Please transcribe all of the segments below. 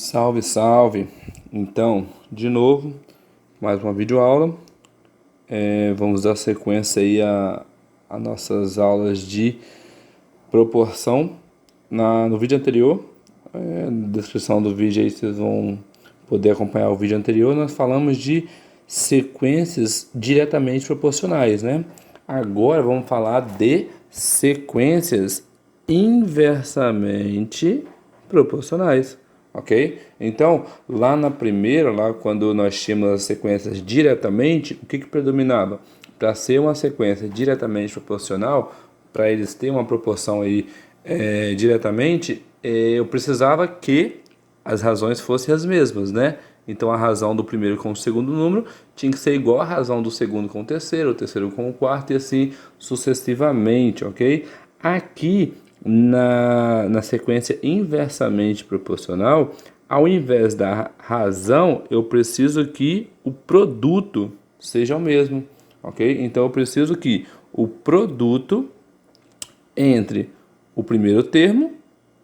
Salve, salve! Então, de novo, mais uma videoaula. Vamos dar sequência aí a nossas aulas de proporção. No vídeo anterior, na descrição do vídeo aí vocês vão poder acompanhar o vídeo anterior. Nós falamos de sequências diretamente proporcionais, né? Agora vamos falar de sequências inversamente proporcionais. Ok? Então, lá na primeira, lá quando nós tínhamos as sequências diretamente, o que predominava? Para ser uma sequência diretamente proporcional, para eles terem uma proporção aí diretamente, eu precisava que as razões fossem as mesmas, né? Então, a razão do primeiro com o segundo número tinha que ser igual à razão do segundo com o terceiro com o quarto e assim sucessivamente, ok? Aqui, na sequência inversamente proporcional, ao invés da razão, eu preciso que o produto seja o mesmo, ok? Então, eu preciso que o produto entre o primeiro termo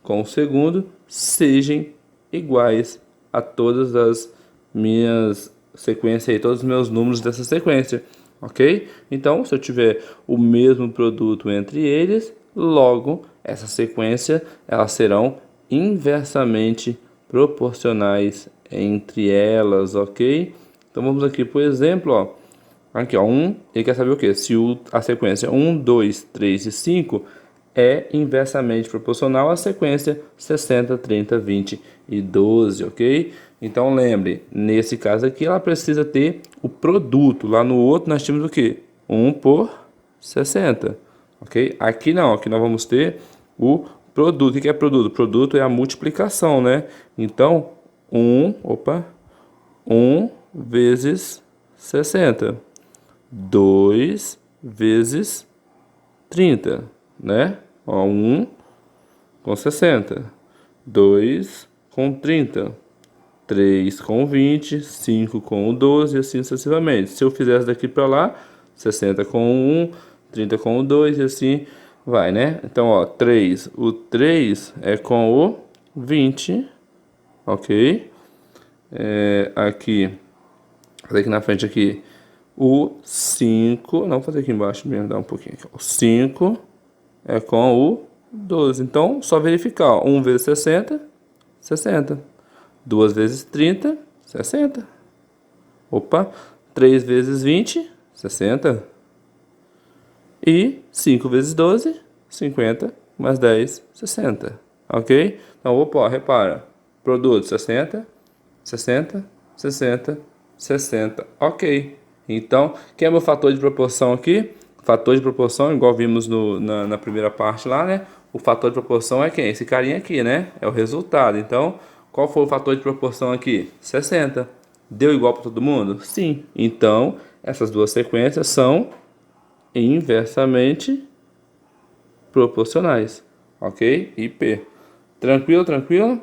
com o segundo sejam iguais a todas as minhas sequências, todos os meus números dessa sequência, ok? Então, se eu tiver o mesmo produto entre eles, logo essa sequência elas serão inversamente proporcionais entre elas, ok? Então vamos aqui por exemplo, ó. Aqui, ó, ele quer saber o que? Se a sequência 1, 2, 3 e 5 é inversamente proporcional à sequência 60, 30, 20 e 12, ok? Então lembre, nesse caso aqui ela precisa ter o produto. Lá no outro nós tínhamos o que? 1 por 60, ok? Aqui não, aqui nós vamos ter o produto. O que é produto? Produto é a multiplicação, né? Então, 1 vezes 60. 2 vezes 30, né? Ó, 1 com 60, 2 com 30, 3 com 20, 5 com 12 e assim sucessivamente. Se eu fizesse daqui para lá, 60 com 1, 30 com 2 e assim vai, né? Então, ó, 3, o 3 é com o 20, ok? Aqui na frente aqui, o 5, não vou fazer aqui embaixo mesmo, dá um pouquinho aqui. O 5 é com o 12. Então, só verificar, ó, 1 vezes 60, 60. 2 vezes 30, 60. 3 vezes 20, 60. E 5 vezes 12, 50. Mais 10, 60. Ok? Então, ó, repara. Produto 60, 60, 60, 60. Ok. Então, quem é meu fator de proporção aqui? Fator de proporção, igual vimos na primeira parte lá, né? O fator de proporção é quem? Esse carinha aqui, né? É o resultado. Então, qual foi o fator de proporção aqui? 60. Deu igual para todo mundo? Sim. Então, essas duas sequências são inversamente proporcionais. Ok? IP. Tranquilo, tranquilo?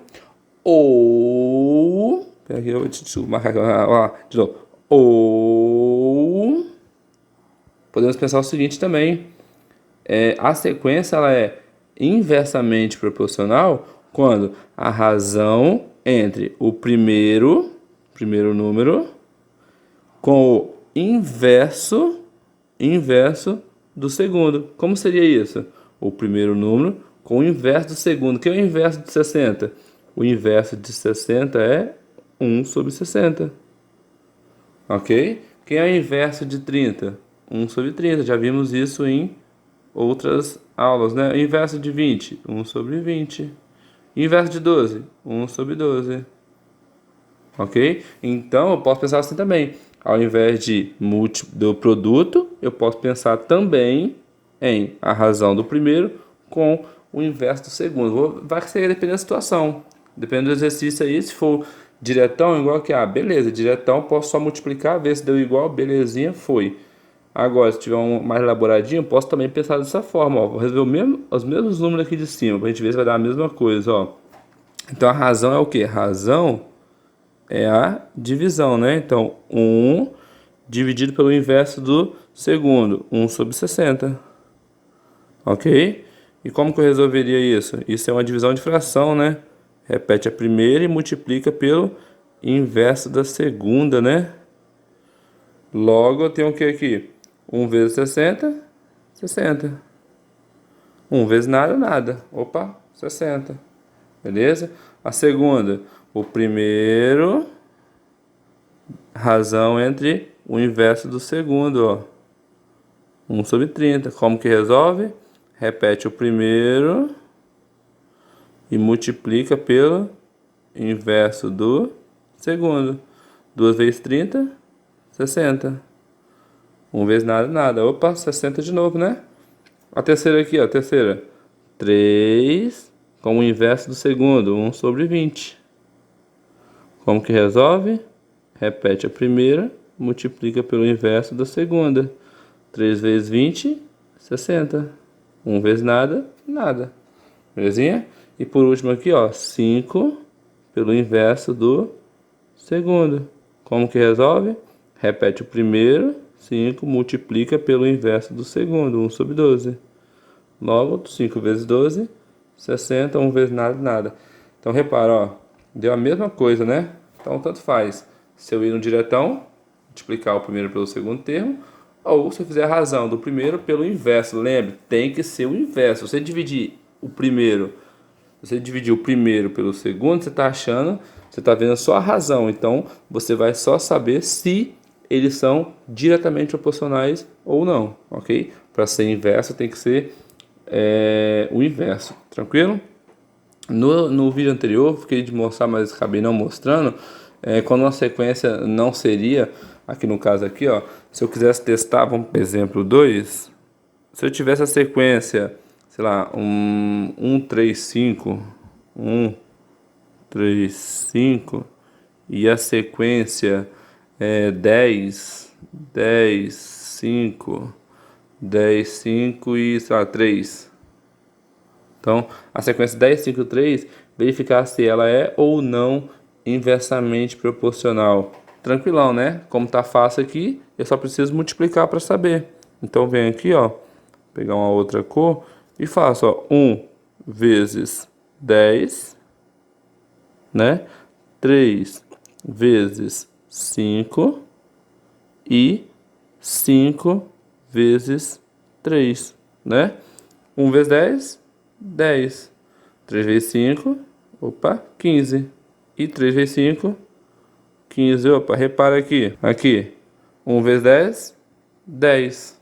Ou... Aqui eu vou marcar aqui, ó, de novo. Ou... Podemos pensar o seguinte também. A sequência ela é inversamente proporcional quando a razão entre o primeiro número com o inverso do segundo. Como seria isso? O primeiro número com o inverso do segundo. O que é o inverso de 60? O inverso de 60 é 1 sobre 60. Ok? Quem é o inverso de 30? 1 sobre 30. Já vimos isso em outras aulas, né? Inverso de 20, 1 sobre 20. Inverso de 12, 1 sobre 12. Ok? Então, eu posso pensar assim também. Ao invés do produto, eu posso pensar também em a razão do primeiro com o inverso do segundo. Vai ser dependendo da situação. Dependendo do exercício aí, se for diretão, igual que, beleza, diretão, posso só multiplicar, ver se deu igual, belezinha, foi. Agora, se tiver um mais elaboradinho, posso também pensar dessa forma, ó. Vou resolver os mesmos números aqui de cima, pra gente ver se vai dar a mesma coisa, ó. Então, a razão é o quê? Razão é a divisão, né? Então, 1 dividido pelo inverso do segundo, 1 sobre 60. Ok? E como que eu resolveria isso? Isso é uma divisão de fração, né? repete a primeira e multiplica pelo inverso da segunda, né? Logo, eu tenho o que aqui? 1 vezes 60, 60. 1 vezes nada, nada. Opa, 60. Beleza? A segunda, o primeiro, razão entre o inverso do segundo, ó. 1 sobre 30. Como que resolve? Repete o primeiro e multiplica pelo inverso do segundo. 2 vezes 30, 60. 1 vezes nada, nada. Opa, 60 de novo, né? A terceira aqui, ó. A terceira. 3 com o inverso do segundo. 1 sobre 20. Como que resolve? Repete a primeira, multiplica pelo inverso da segunda. 3 vezes 20, 60. 1 vezes nada, nada. Belezinha? E por último aqui, ó. 5 pelo inverso do segundo. Como que resolve? Repete o primeiro, 5, multiplica pelo inverso do segundo, 1 sobre 12. Logo, 5 vezes 12, 60, 1 vezes nada, nada. Então, repara, ó, deu a mesma coisa, né? Então, tanto faz se eu ir no diretão, multiplicar o primeiro pelo segundo termo, ou se eu fizer a razão do primeiro pelo inverso. Lembre, tem que ser o inverso. Se você dividir o primeiro pelo segundo, você está achando, você está vendo só a razão. Então, você vai só saber se eles são diretamente proporcionais ou não, ok? Para ser inverso, tem que ser o inverso, tranquilo? No vídeo anterior, fiquei de mostrar, mas acabei não mostrando, quando uma sequência não seria, aqui no caso aqui, ó, se eu quisesse testar, vamos por exemplo 2, se eu tivesse a sequência, sei lá, 1, 3, 5, 1, 3, 5, e a sequência 10, 10, 5, 10, 5 e, sei lá, 3. Então, a sequência 10, 5, 3, verificar se ela é ou não inversamente proporcional. Tranquilão, né? Como tá fácil aqui, eu só preciso multiplicar para saber. Então, venho aqui, ó, pegar uma outra cor e faço, ó, 1 vezes 10, né? 3 vezes 5 e 5 vezes 3, né? 1 vezes 10, 10. 3 vezes 5, opa, 15. E 3 vezes 5, 15. Opa, repara aqui. Aqui, 1 vezes 10, 10.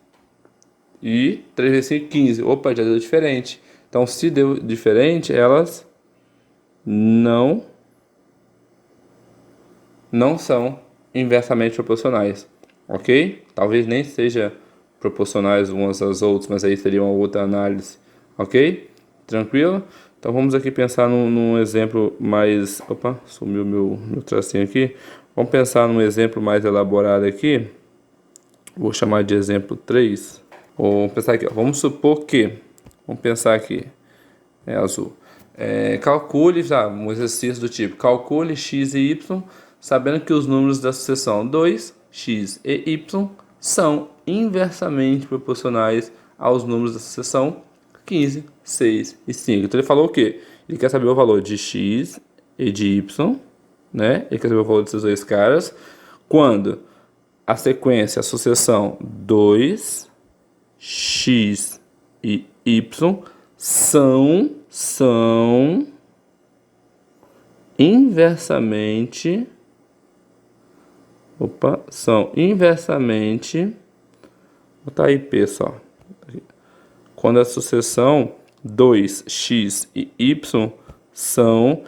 E 3 vezes 5, 15. Opa, já deu diferente. Então, se deu diferente, elas não são inversamente proporcionais, ok? Talvez nem seja proporcionais umas às outras, mas aí seria uma outra análise, ok? Tranquilo? Então vamos aqui pensar num exemplo mais... Opa, sumiu meu tracinho aqui. Vamos pensar num exemplo mais elaborado aqui. Vou chamar de exemplo 3. Vamos pensar aqui, ó. Vamos supor que... Vamos pensar aqui. É azul. Calcule, um exercício do tipo, calcule x e y, sabendo que os números da sucessão 2, x e y são inversamente proporcionais aos números da sucessão 15, 6 e 5. Então ele falou o quê? Ele quer saber o valor de x e de y, né? Ele quer saber o valor desses dois caras, quando a sequência, a sucessão 2, x e y são inversamente, vou botar aí P só, quando a sucessão 2x e y são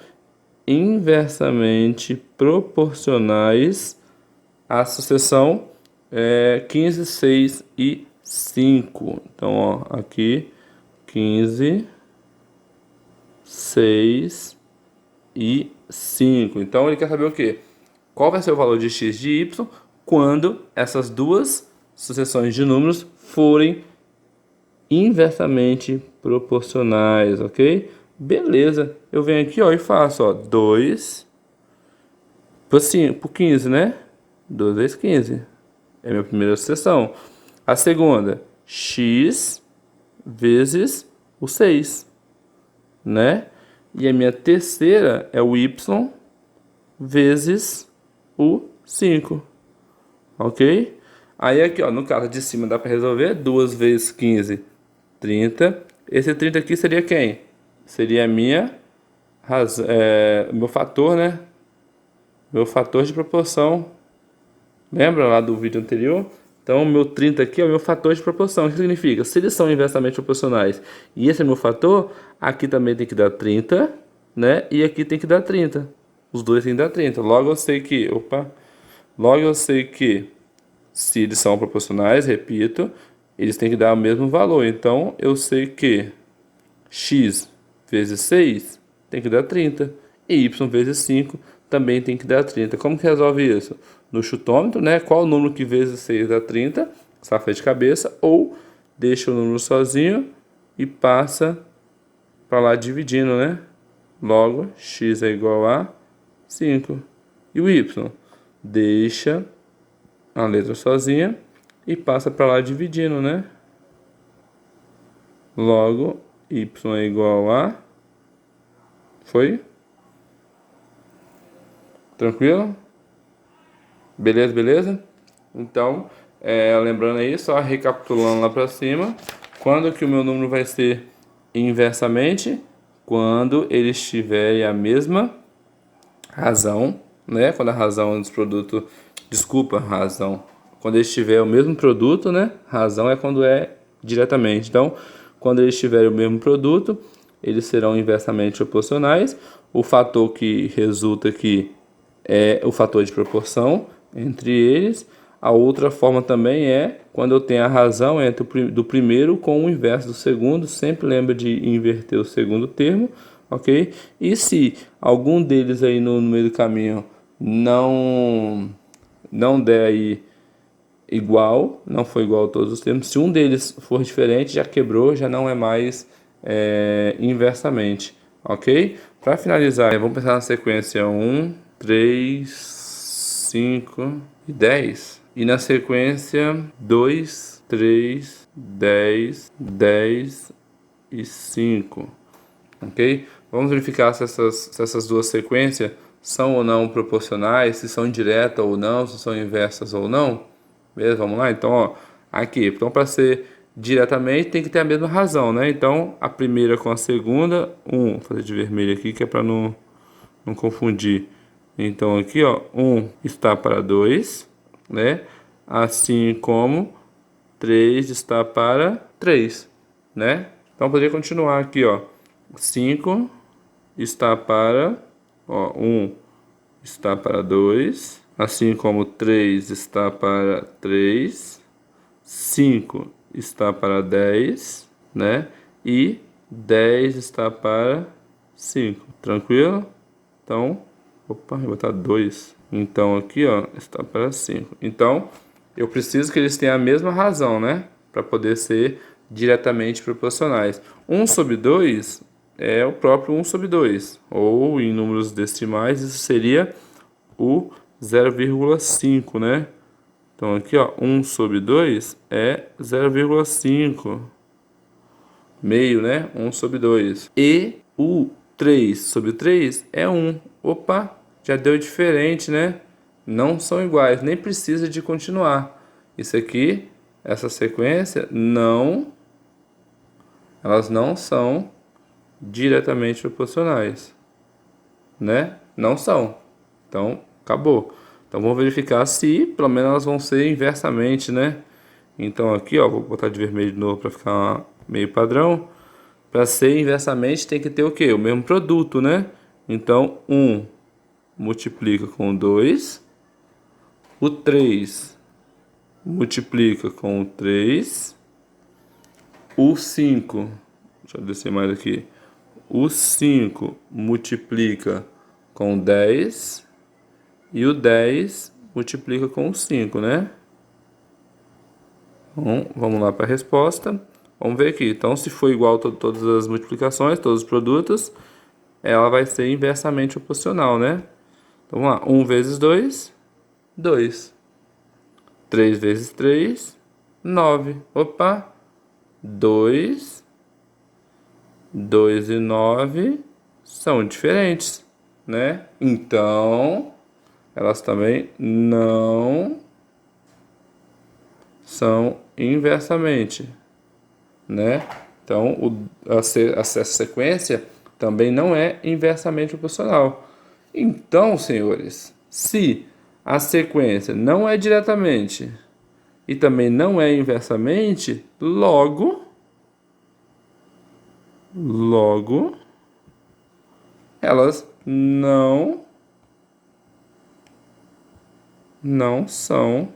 inversamente proporcionais à sucessão 15, 6 e 5. Então, ó, aqui 15, 6 e 5. Então ele quer saber o quê? Qual vai ser o valor de x e de y quando essas duas sucessões de números forem inversamente proporcionais, ok? Beleza, eu venho aqui, ó, e faço, ó, 2 por 15, né? 2 vezes 15 é a minha primeira sucessão. A segunda, x vezes o 6, né? E a minha terceira é o y vezes o 5. Ok? Aí aqui, ó, no caso de cima dá para resolver. 2 vezes 15, 30. Esse 30 aqui seria quem? Seria a minha razão, meu fator, né? Meu fator de proporção. Lembra lá do vídeo anterior? Então, o meu 30 aqui é o meu fator de proporção. O que significa? Se eles são inversamente proporcionais e esse é meu fator, aqui também tem que dar 30, né? E aqui tem que dar 30. Os dois tem que dar 30. Logo eu sei que... Logo eu sei que se eles são proporcionais, repito, eles têm que dar o mesmo valor. Então, eu sei que x vezes 6 tem que dar 30 e y vezes 5 também tem que dar 30. Como que resolve isso? No chutômetro, né? Qual o número que vezes 6 dá 30? Safra de cabeça. Ou deixa o número sozinho e passa para lá dividindo, né? Logo, x é igual a 5. E o y? Deixa a letra sozinha e passa para lá dividindo, né? Logo, y é igual a... Foi? Tranquilo? Beleza, beleza? Então, lembrando aí, só recapitulando lá para cima, quando que o meu número vai ser inversamente? Quando eles tiverem a mesma razão, né? Quando a razão dos produtos, desculpa, razão. Quando eles tiverem o mesmo produto, né? Razão é quando é diretamente. Então, quando eles tiverem o mesmo produto, eles serão inversamente proporcionais. O fator que resulta aqui é o fator de proporção entre eles. A outra forma também é quando eu tenho a razão do primeiro com o inverso do segundo. Sempre lembra de inverter o segundo termo, ok? E se algum deles aí no meio do caminho não der aí igual, não foi igual a todos os termos, se um deles for diferente, já quebrou, já não é mais inversamente, ok? Para finalizar, vamos pensar na sequência 1, 3, 5 e 10. E na sequência 2, 3, 10, 10 e 5. Ok? Vamos verificar se essas duas sequências são ou não proporcionais, se são diretas ou não, se são inversas ou não. Beleza? Vamos lá? Então, ó, aqui, então para ser diretamente tem que ter a mesma razão, né? Então, a primeira com a segunda, vou fazer de vermelho aqui que é para não confundir. Então, aqui, ó, 1 está para 2, né? Assim como 3 está para 3, né? Então, poderia continuar aqui, ó. 5 está para, 1 está para 2, assim como 3 está para 3, 5 está para 10, né? E 10 está para 5. Tranquilo? Então, opa, vou botar 2. Então aqui, ó, está para 5. Então, eu preciso que eles tenham a mesma razão, né? Para poder ser diretamente proporcionais. 1 sobre 2 é o próprio 1 sobre 2. Ou em números decimais, isso seria o 0,5, né? Então aqui, ó, 1 sobre 2 é 0,5. Meio, né? 1 sobre 2. E o 3 sobre 3 é 1. Opa, já deu diferente, né? Não são iguais, nem precisa de continuar. Isso aqui, essa sequência, elas não são diretamente proporcionais, né? Não são. Então, acabou. Então, vamos verificar se, pelo menos, elas vão ser inversamente, né? Então, aqui, ó, vou botar de vermelho de novo para ficar meio padrão. Para ser inversamente, tem que ter o quê? O mesmo produto, né? Então, 1 multiplica com 2. O 3 multiplica com o 3. O 5, deixa eu descer mais aqui. O 5 multiplica com 10. E o 10 multiplica com o 5, né? Então, vamos lá para a resposta. Vamos ver aqui. Então, se for igual a todas as multiplicações, todos os produtos, ela vai ser inversamente proporcional, né? Então, vamos lá. 1 vezes 2, 2. 3 vezes 3, 9. Opa! 2. 2 e 9 são diferentes, né? Então, elas também não são inversamente, né? Então, essa sequência também não é inversamente proporcional. Então, senhores, se a sequência não é diretamente e também não é inversamente, logo, elas não são,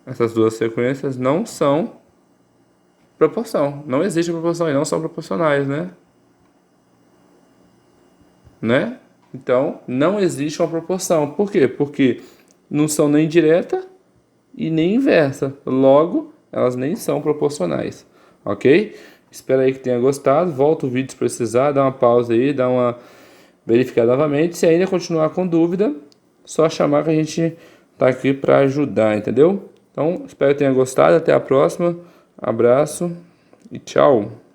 essas duas sequências não são proporção. Não existe proporção e não são proporcionais, né? Então, não existe uma proporção. Por quê? Porque não são nem direta e nem inversa. Logo, elas nem são proporcionais. Ok? Espero aí que tenha gostado. Volta o vídeo se precisar, dá uma pausa aí, dá uma verificada novamente. Se ainda continuar com dúvida, só chamar que a gente tá aqui para ajudar, entendeu? Então, espero que tenha gostado. Até a próxima. Abraço e tchau.